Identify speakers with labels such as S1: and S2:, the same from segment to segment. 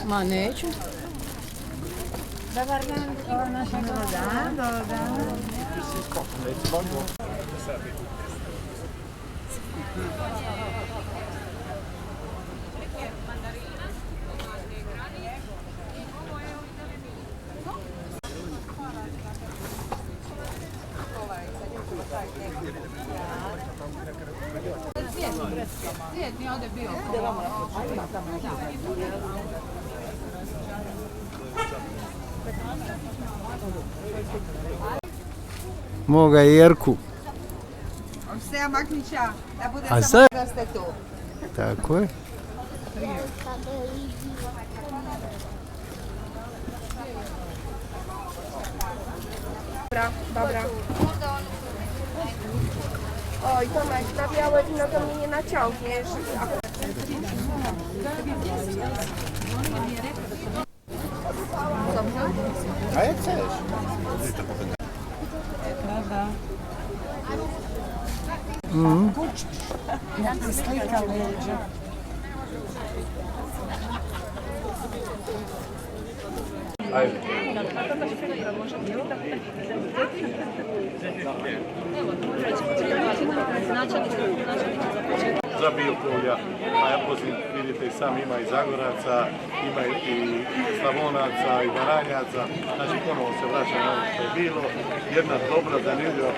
S1: Ma neću.
S2: Dobar dan, dobar dan, dobar dan.
S1: Svijet mi ovdje bio.
S3: Moga Jerku.
S2: Все Макнича, да буде
S3: А
S2: само
S3: це?
S2: да сте ту.
S3: Tako je.
S2: Dobra, dobra. Oj, Tomek, na białe wino to mnie nie naciągniesz.
S3: A jak chcesz?
S4: Za Bilpolja, a ja poziv, vidite i sam ima i Zagoraca, ima i Slavonaca i Baranjaca, znači ponovo se vraća na ono što je bilo, jedna dobra, zanimljiva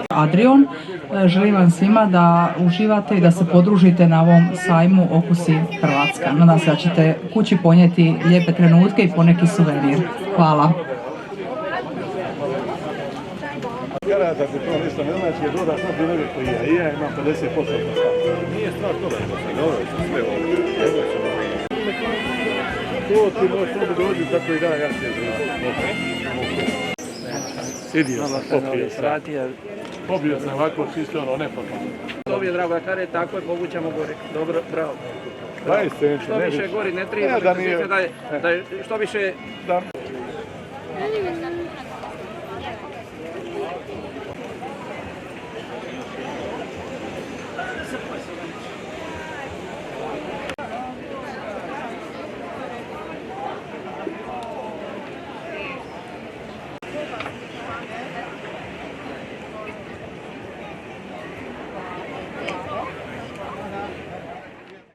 S5: Adrion. Želim vam svima da uživate i da se podružite na ovom sajmu Okusi Hrvatska. Nadam se da ćete kući ponijeti lijepe trenutke i poneki suvenir. Hvala.
S4: Karata se to ništa ne znači, jer doda sad nego što ja. I ja imam 50% Nije stvar toga što sam dobro, sve ovo. To ti možeš onda dođi, tako i da, ja se Sidio sam, pobio sam ovako, čisto ono, nepotrebno.
S6: To mi je drago, kare, tako je, povućemo gore. Dobro, bravo.
S4: 20 centi,
S6: Što više gori ne treba, da je što više...